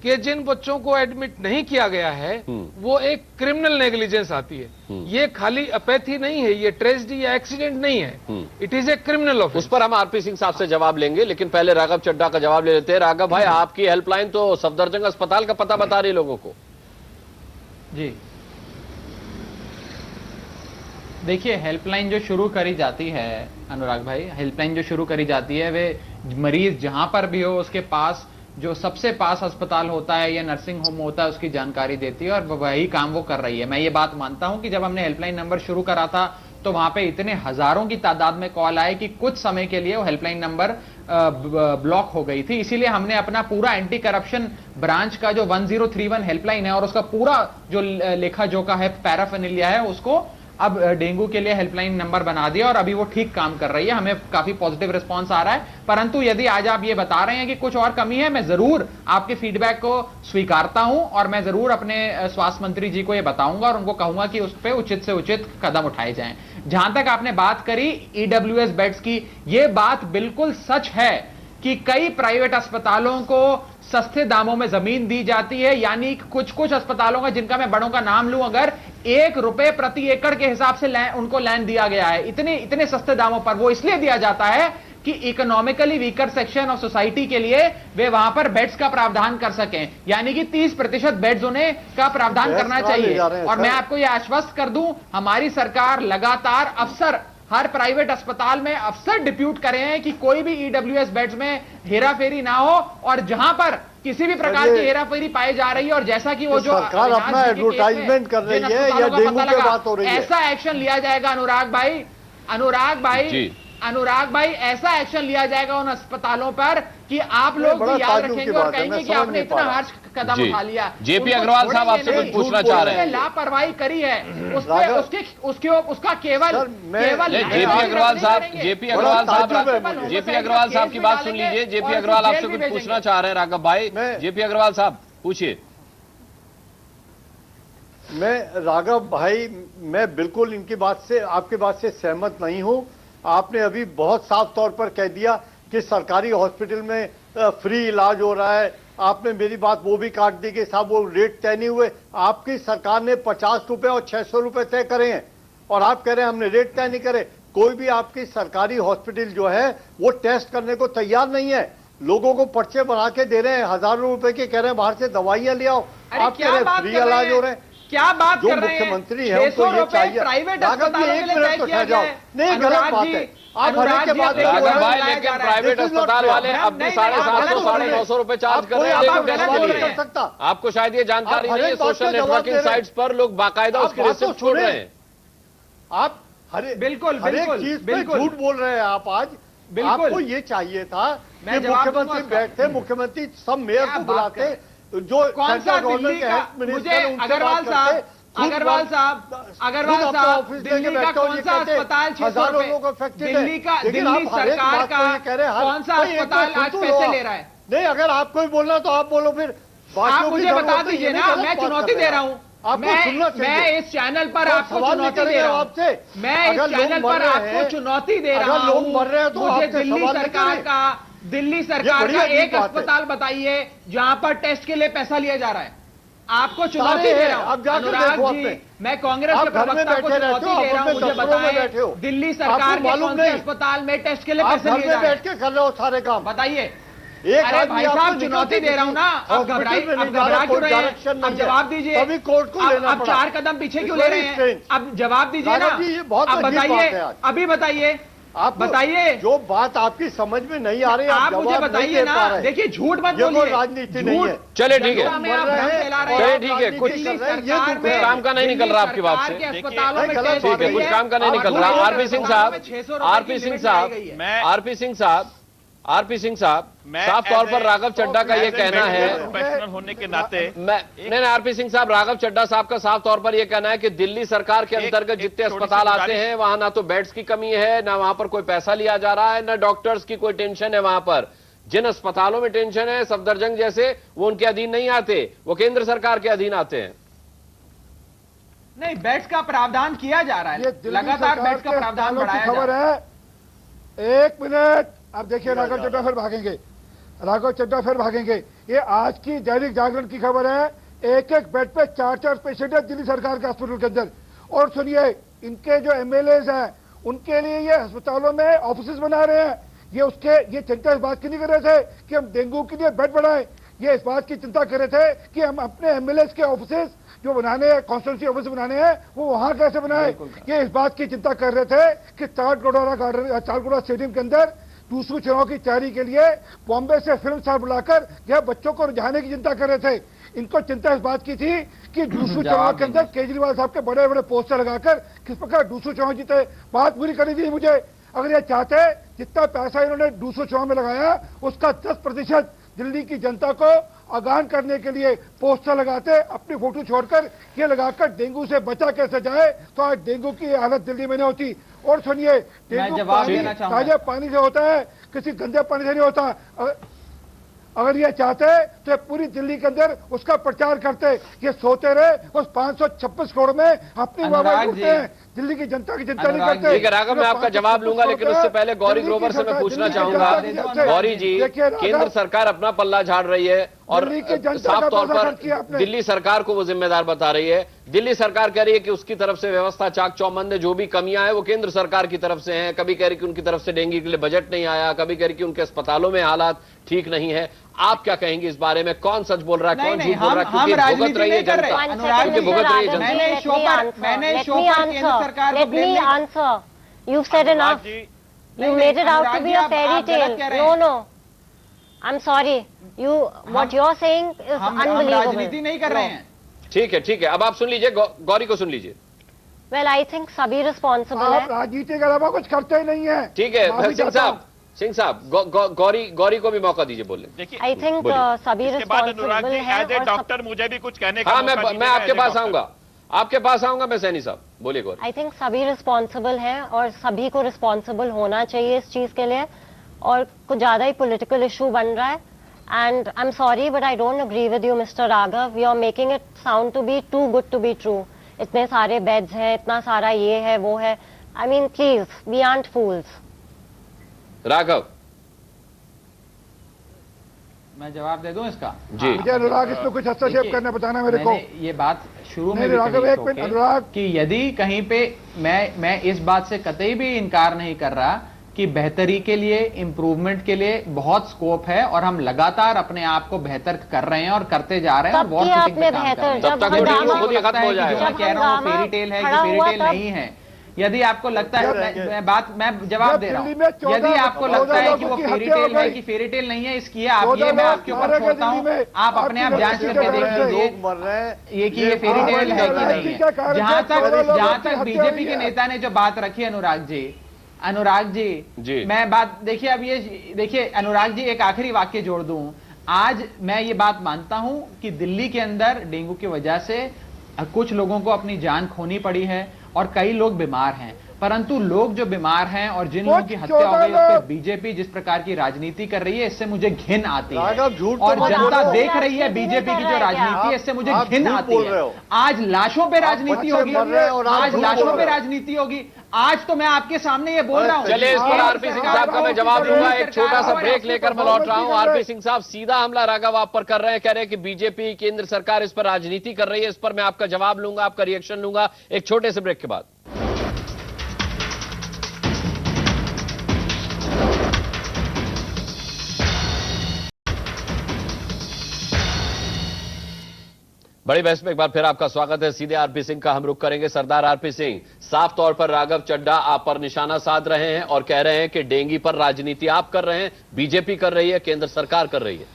कि जिन बच्चों को एडमिट नहीं किया गया है वो एक क्रिमिनल नेग्लिजेंस आती है। ये खाली अपैथी नहीं है, ये ट्रेजेडी या एक्सीडेंट नहीं है, it is a criminal offence. उस पर हम आरपी सिंह साहब से जवाब लेंगे, लेकिन पहले राघव चड्ढा का जवाब ले लेते हैं। राघव भाई, आपकी हेल्पलाइन तो सफदरजंग अस्पताल का पता बता रही है लोगों को। जी देखिए, हेल्पलाइन जो शुरू करी जाती है अनुराग भाई, हेल्पलाइन जो शुरू करी जाती है वे मरीज जहां पर भी हो उसके पास जो सबसे पास अस्पताल होता है या नर्सिंग होम होता है उसकी जानकारी देती है और वही काम वो कर रही है। मैं ये बात मानता हूं कि जब हमने हेल्पलाइन नंबर शुरू करा था तो वहां पे इतने हजारों की तादाद में कॉल आए कि कुछ समय के लिए वो हेल्पलाइन नंबर ब्लॉक हो गई थी। इसीलिए हमने अपना पूरा एंटी करप्शन ब्रांच का जो 1031 हेल्पलाइन है और उसका पूरा जो लेखा जोखा है, पैराफिनेलिया है, उसको अब डेंगू के लिए हेल्पलाइन नंबर बना दिया और अभी वो ठीक काम कर रही है। हमें काफी पॉजिटिव रिस्पांस आ रहा है। परंतु यदि आज आप ये बता रहे हैं कि कुछ और कमी है, मैं जरूर आपके फीडबैक को स्वीकारता हूं और मैं जरूर अपने स्वास्थ्य मंत्री जी को ये बताऊंगा और उनको कहूंगा कि उस पर उचित से उचित कदम उठाए जाएं। जहां तक आपने बात करी ईडब्ल्यूएस बेड्स की, ये बात बिल्कुल सच है कि कई प्राइवेट अस्पतालों को सस्ते दामों में जमीन दी जाती है, यानी कुछ अस्पतालों का, जिनका मैं बड़ों का नाम लूं, अगर ₹1 प्रति एकड़ के हिसाब से उनको लैंड दिया गया है इतने सस्ते दामों पर। वो इसलिए दिया जाता है कि economically weaker section of society के लिए वे वहां पर बेड्स का प्रावधान कर सकें, यानी कि 30% बेड्स उन्हें का प्रावधान करना चाहिए। और मैं आपको यह आश्वस्त कर दूं, हमारी सरकार लगातार अफसर हर प्राइवेट अस्पताल में अफसर डिप्यूट करे हैं कि कोई भी ईडब्ल्यूएस बेड्स में हेराफेरी ना हो और जहां पर किसी भी प्रकार की हेराफेरी पाई जा रही है और जैसा कि वो जो सरकार अपना एडवर्टाइजमेंट कर रही है या डेंगू की बात हो रही है, ऐसा एक्शन लिया जाएगा अनुराग भाई, ऐसा एक्शन लिया जाएगा उन अस्पतालों पर कि आप लोग भी याद रखेंगे और कहेंगे कि आपने इतना हार्श कदम उठा लिया। जेपी अग्रवाल साहब आपसे कुछ पूछना चाह रहे हैं। लापरवाही करी है उसका केवल जेपी अग्रवाल साहब की बात सुन लीजिए। जेपी अग्रवाल आपसे कुछ पूछना चाह रहे हैं राघव भाई। जेपी अग्रवाल साहब पूछिए। मैं राघव भाई, मैं बिल्कुल इनकी बात से, आपकी बात से सहमत नहीं हूं। आपने अभी बहुत साफ तौर पर कह दिया कि सरकारी हॉस्पिटल में फ्री इलाज हो रहा है। आपने मेरी बात वो भी काट दी कि साहब वो रेट तय नहीं हुए। आपकी सरकार ने 50 रुपए और 600 रुपए तय करे हैं और आप कह रहे हैं हमने रेट तय नहीं करे। कोई भी आपकी सरकारी हॉस्पिटल जो है वो टेस्ट करने को तैयार नहीं है। लोगों को पर्चे बना के दे रहे हैं, हजारों रुपए के कह रहे हैं बाहर से दवाइयां ले आओ, आप कह रहे हैं फ्री इलाज हो रहे हैं। क्या बात जो कर रहे हैं? मुख्यमंत्री है उनको ये चाहिए। प्राइवेट अस्पतालों के लिए तय किया गया है। नहीं, गलत बात है। आप हर एक के बाद लेकिन प्राइवेट अस्पताल वाले अब भी 750 950 रुपए चार्ज कर रहे हैं। आपको शायद ये जानकारी नहीं है, सोशल नेटवर्किंग साइट्स पर लोग बाकायदा उसकी रिसिप्ट छोड़ रहे हैं। आप बिल्कुल हर एक चीज पे झूठ बोल रहे हैं आप आज। आपको ये चाहिए था कि मुख्यमंत्री बैठते, मुख्यमंत्री सब मेयर को बुलाते, जो कौन सा दिल्ली का, मुझे अग्रवाल साहब दिल्ली का कौन सा अस्पताल 600 रुपए, दिल्ली सरकार का कौन सा अस्पताल आज पैसे ले रहा है? नहीं, अगर आपको ही बोलना तो आप बोलो, फिर आप मुझे बता दीजिए ना, मैं चुनौती दे रहा हूँ। मैं इस चैनल पर आपको चुनौती दे रहा हूँ, मैं इस चैनल पर आपको चुनौती दे रहा हूँ। लोग मर रहे हैं तो मुझे दिल्ली सरकार का एक अस्पताल बताइए जहां पर टेस्ट के लिए पैसा लिया जा रहा है। आपको चुनौती दे रहा हूं अनुराग जी, मैं कांग्रेस के प्रवक्ता को चुनौती दे रहा हूं, मुझे बताएं दिल्ली सरकार के कौन से अस्पताल में टेस्ट के लिए पैसे लिए जा रहे हैं? बैठ के कर रहे हो सारे काम, बताइए। अरे भाई साहब, चुनौती दे रहा हूं ना, अब घबरा क्यों रहे हैं? अब जवाब दीजिए। अभी कोर्ट को लेना अब 4 कदम पीछे क्यों ले रहे हैं? अब जवाब दीजिए ना, अब बताइए, अभी बताइए, आप बताइए। जो बात आपकी समझ में नहीं आ रही, आप मुझे बताइए ना। देखिए, झूठ मत बोलिए, राजनीति नहीं है। चले ठीक है, चले ठीक है, कुछ काम का नहीं निकल रहा आपकी बात से। ठीक है, कुछ काम का नहीं निकल रहा। आरपी सिंह साहब, साफ तौर पर राघव चड्ढा का ये कहना है, प्रोफेशनल होने के नाते नहीं, आरपी सिंह साहब, राघव चड्ढा साहब का साफ तौर पर यह कहना है कि दिल्ली सरकार के अंतर्गत जितने अस्पताल आते हैं वहां ना तो बेड्स की कमी है, ना वहां पर कोई पैसा लिया जा रहा है, ना डॉक्टर्स की कोई टेंशन है। वहां पर जिन अस्पतालों में टेंशन है, सफदरजंग जैसे, वो उनके अधीन नहीं आते, वो केंद्र सरकार के अधीन आते हैं। नहीं, बेड्स का प्रावधान किया जा रहा है, लगातार बेड्स का प्रावधान बढ़ाया जा रहा है। 1 मिनट, अब देखिए राघव चड्ढा फिर भागेंगे। ये आज की दैनिक जागरण की खबर है, एक बेड पे 4 पेशेंट है दिल्ली सरकार के हॉस्पिटल के अंदर। और सुनिए, इनके जो एमएलएज हैं उनके लिए ये अस्पतालों में ऑफिस बना रहे हैं। ये चिंता इस बात की नहीं कर रहे थे कि हम डेंगू के लिए बेड बढ़ाएं, ये इस बात की चिंता कर रहे थे कि हम अपने एमएलएज के ऑफिस जो बनाने हैं, कॉन्स्टिट्यूंसी ऑफिस बनाने हैं, वो वहां कैसे बनाए। ये इस बात की चिंता कर रहे थे कि चालकोड़ा स्टेडियम के अंदर दूसरे चुनाव की तैयारी के लिए बॉम्बे से फिल्म स्टार बुलाकर यह बच्चों को रिझाने की चिंता कर रहे थे। इनको चिंता इस बात की थी कि दूसरे चुनाव के अंदर केजरीवाल साहब के बड़े बड़े पोस्टर लगाकर किस प्रकार दूसरे चुनाव जीते। बात पूरी करनी थी मुझे। अगर ये चाहते, जितना पैसा इन्होंने दूसरे चुनाव में लगाया उसका 10% दिल्ली की जनता को आगान करने के लिए पोस्टर लगाते, अपनी फोटो छोड़कर ये लगाकर डेंगू से बचा कैसे जाए, तो आज डेंगू की हालत दिल्ली में नहीं होती। और सुनिए, डेंगू ताजे पानी से होता है, किसी गंदे पानी से नहीं होता। अगर ये चाहते तो पूरी दिल्ली के अंदर उसका प्रचार करते। ये सोते रहे उस 526 करोड़ में अपनी वाहवाही करते हैं, दिल्ली की जनता की चिंता नहीं करते। ठीक है राघव, मैं आपका जवाब लूंगा, लेकिन उससे पहले गौरी ग्रोवर से मैं पूछना चाहूंगा। गौरी जी, केंद्र सरकार अपना पल्ला झाड़ रही है और साफ तौर पर दिल्ली सरकार को वो जिम्मेदार बता रही है। दिल्ली सरकार कह रही है कि उसकी तरफ से व्यवस्था चाक चौबंद है, जो भी कमियां हैं वो केंद्र सरकार की तरफ से हैं। कभी कह रही कि उनकी तरफ से डेंगू के लिए बजट नहीं आया, कभी कह रही कि उनके अस्पतालों में हालात ठीक नहीं है। आप क्या कहेंगे इस बारे में? कौन सच बोल रहा है, कौन झूठ बोल रहा है? क्योंकि भुगत रही है जनता, भुगत रही है जनता। मैंने शो पर केंद्र सरकार Let me answer. You've said enough. You made it out to be a fairy tale. No. I'm sorry. What you're saying is unbelievable. राजनीति नहीं कर रहे हैं। ठीक है, अब आप सुन लीजिए, गौरी को सुन लीजिए। Well, I think सभी रिस्पॉन्सिबल है। राजनीति के अलावा कुछ करते ही नहीं है। ठीक है, सिंह साहब, गौरी को भी मौका दीजिए बोलने। आई थिंक सभी रिस्पॉन्सिबल है। एज ए डॉक्टर मुझे भी कुछ कहने का हाँ, मैं आपके पास आऊंगा, मैं सैनी साहब बोलिए। गौरी, आई थिंक सभी रिस्पॉन्सिबल हैं और सभी को रिस्पॉन्सिबल होना चाहिए इस चीज के लिए, और कुछ ज्यादा ही पॉलिटिकल इशू बन रहा है। And I am sorry but I don't agree with you mister Raghav, you are making it sound to be too good to be true. इतने सारे बेड्स हैं, इतना सारा ये है वो है, I mean please, we aren't fools. Raghav, मैं जवाब दे दूं इसका? जी। मुझे अनुराग इसमें कुछ हस्तक्षेप करना बताना मेरे को। ये बात शुरू में अनुराग कि यदि कहीं पे मैं इस बात से कतई भी इनकार नहीं कर रहा कि बेहतरी के लिए, इंप्रूवमेंट के लिए बहुत स्कोप है और हम लगातार अपने आप को बेहतर कर रहे हैं और करते जा रहे हैं और बहुत फुटिंग पे काम कर रहे हैं। तब तक यदि डेंगू आपको खुद ही लगता खत्म है हो कि जो जाएगा। मैं कह रहा हूँ फेरी टेल है कि फेरी टेल नहीं है, यदि आपको लगता है, मैं जवाब दे रहा हूँ, यदि आपको लगता है कि वो फेरी टेल है कि फेरी टेल नहीं है, इसकी आप ये मैं आपके ऊपर छोड़ता हूँ, आप अपने आप जांच करके देख लीजिए ये कि ये फेरी टेल है कि नहीं है। जहां तक बीजेपी के नेता ने जो बात रखी अनुराग जी, मैं बात देखिए, अब ये देखिए अनुराग जी, एक आखिरी वाक्य जोड़ दूं। आज मैं ये बात मानता हूं कि दिल्ली के अंदर डेंगू की वजह से कुछ लोगों को अपनी जान खोनी पड़ी है और कई लोग बीमार हैं, परंतु लोग जो बीमार हैं और जिन लोगों की हत्या हो गई उस पर बीजेपी जिस प्रकार की राजनीति कर रही है, इससे मुझे घिन आती है। और जनता देख रही है बीजेपी की जो राजनीति है, इससे मुझे घिन आती है। आज लाशों पे राजनीति होगी, आज लाशों पे राजनीति होगी। आज तो मैं आपके सामने ये बोल रहा हूं। चलिए, इस पर आरपी सिंह साहब का मैं जवाब दूंगा। एक छोटा सा ब्रेक लेकर मैं लौट रहा हूं। आरपी सिंह साहब सीधा हमला राघव आप पर कर रहे हैं, कह रहे हैं कि बीजेपी केंद्र सरकार इस पर राजनीति कर रही है। इस पर मैं आपका जवाब लूंगा, आपका रिएक्शन लूंगा एक छोटे से ब्रेक के बाद। बड़ी बहस में एक बार फिर आपका स्वागत है। सीधे आरपी सिंह का हम रुख करेंगे। सरदार आरपी सिंह, साफ तौर पर राघव चड्ढा आप पर निशाना साध रहे हैं और कह रहे हैं कि डेंगू पर राजनीति आप कर रहे हैं, बीजेपी कर रही है, केंद्र सरकार कर रही है।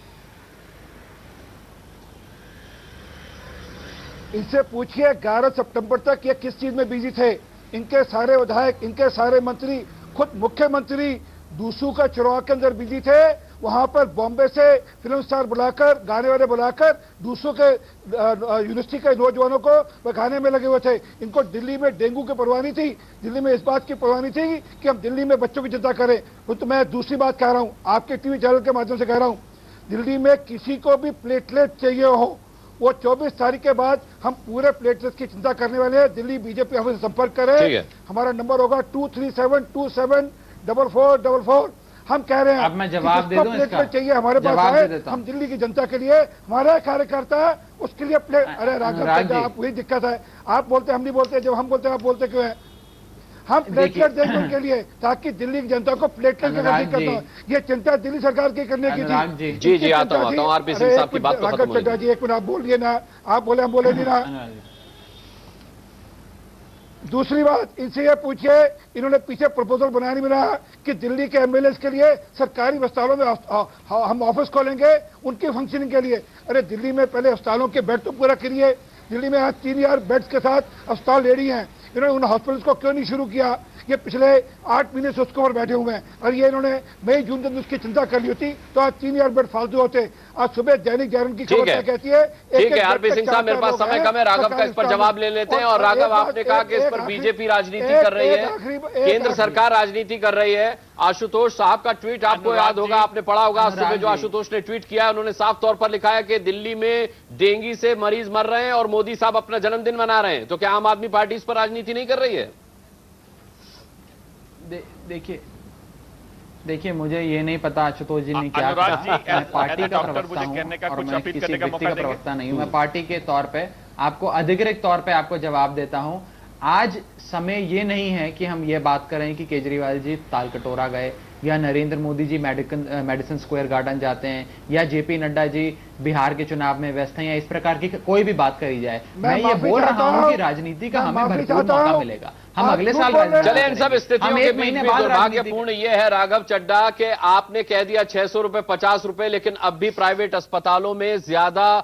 इनसे पूछिए 11 सितंबर तक ये किस चीज में बिजी थे। इनके सारे विधायक, इनके सारे मंत्री, खुद मुख्यमंत्री दूसू का चुनाव के अंदर बिजी थे। वहां पर बॉम्बे से फिल्म स्टार बुलाकर, गाने वाले बुलाकर दूसरों के यूनिवर्सिटी के नौजवानों को बखाने में लगे हुए थे। इनको दिल्ली में डेंगू की परवाह नहीं थी, दिल्ली में इस बात की परवाह नहीं थी कि हम दिल्ली में बच्चों की चिंता करें। तो मैं दूसरी बात कह रहा हूं, आपके टीवी चैनल के माध्यम से कह रहा हूं, दिल्ली में किसी को भी प्लेटलेट चाहिए हो, वो 24 तारीख के बाद हम पूरे प्लेटलेट की चिंता करने वाले हैं। दिल्ली बीजेपी ऑफिस से संपर्क करें, हमारा नंबर होगा 237274444। हम कह रहे हैं अब मैं जवाब दे दूं इसका, चाहिए हमारे पास आए, हम दिल्ली की जनता के लिए, हमारा कार्यकर्ता है उसके लिए अरे राघव, आप वही दिक्कत है, आप बोलते हम नहीं बोलते, जब हम बोलते हैं आप बोलते क्यों है? हम प्लेटलेट देंगे उनके लिए ताकि दिल्ली की जनता को प्लेटलेट की करना है। ये चिंता दिल्ली सरकार की करने की थी। जी आता हूं आरपी सिंह साहब की बात तो खत्म हो गई। जी एक मिनट आप बोलिए ना, आप बोले हम बोले नहीं ना। दूसरी बात, इनसे ये पूछिए, इन्होंने पीछे प्रपोजल बनाया नहीं बनाया कि दिल्ली के एमएलए के लिए सरकारी अस्पतालों में हम ऑफिस खोलेंगे उनकी फंक्शनिंग के लिए। अरे दिल्ली में पहले अस्पतालों के बेड तो पूरा करिए। दिल्ली में आज 3000 बेड्स के साथ अस्पताल रेडी हैं, इन्होंने उन हॉस्पिटल्स को क्यों नहीं शुरू किया? ये पिछले 8 महीने से उसके ऊपर बैठे हुए हैं और ये इन्होंने मई जून तक उसकी चिंता कर ली होती तो आज 3000 बेड फालतू होते। आज सुबह दैनिक जागरण की खबर क्या कहती है? ठीक है आरपी सिंह साहब, मेरे पास समय कम है, राघव का इस पर जवाब ले लेते हैं। और राघव, आपने कहा कि इस पर बीजेपी राजनीति कर रही है, केंद्र सरकार राजनीति कर रही है। आशुतोष साहब का ट्वीट आपको याद होगा, आपने पढ़ा होगा। आज सुबह जो आशुतोष ने ट्वीट किया है, उन्होंने साफ तौर पर लिखा है कि दिल्ली में डेंगू से मरीज मर रहे हैं और मोदी साहब अपना जन्मदिन मना रहे हैं। तो क्या आम आदमी पार्टी इस पर राजनीति नहीं कर रही है? देखिए मुझे ये नहीं पता आशुतोष जी ने क्या कहा। मैं पार्टी का प्रवक्ता हूं और मैं किसी व्यक्ति का प्रवक्ता नहीं हूं। मैं पार्टी के तौर पे आपको अधिकृत तौर पे आपको जवाब देता हूं। आज समय ये नहीं है कि हम ये बात करें कि केजरीवाल जी तालकटोरा गए या Narendra Modi ji medicine square garden जाते हैं या जेपी नड्डा जी बिहार के चुनाव में व्यस्त हैं या इस प्रकार की कोई भी बात करी जाए। मैं ये बोल रहा हूं कि राजनीति का हमें भरपूर मौका मिलेगा। हम अगले साल चले इन सब स्थितियों के बीच में दुर्भाग्यपूर्ण ये है राघव चड्ढा कि आपने कह दिया 600 रुपए 50 रुपए, लेकिन अब भी प्राइवेट अस्पतालों में ज्यादा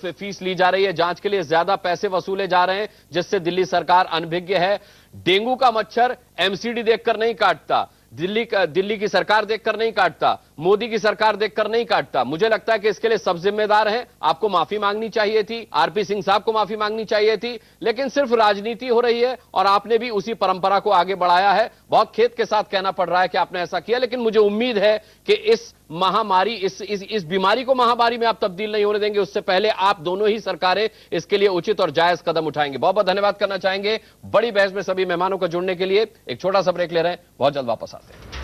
फीस ली जा रही है, जांच के लिए ज्यादा पैसे वसूले जा रहे हैं, जिससे दिल्ली सरकार अनभिज्ञ है। डेंगू का मच्छर एमसीडी देखकर नहीं काटता, दिल्ली की सरकार देखकर नहीं काटता, मोदी की सरकार देखकर नहीं काटता। मुझे लगता है कि इसके लिए सब जिम्मेदार हैं। आपको माफी मांगनी चाहिए थी, आरपी सिंह साहब को माफी मांगनी चाहिए थी, लेकिन सिर्फ राजनीति हो रही है और आपने भी उसी परंपरा को आगे बढ़ाया है। बहुत खेद के साथ कहना पड़ रहा है कि आपने ऐसा किया, लेकिन मुझे उम्मीद है कि इस महामारी, इस बीमारी को महामारी में आप तब्दील नहीं होने देंगे। उससे पहले आप दोनों ही सरकारें इसके लिए उचित और जायज कदम उठाएंगे। बहुत बहुत धन्यवाद करना चाहेंगे बड़ी बहस में सभी मेहमानों को जुड़ने के लिए। एक छोटा सा ब्रेक ले रहे हैं, बहुत जल्द वापस आते हैं।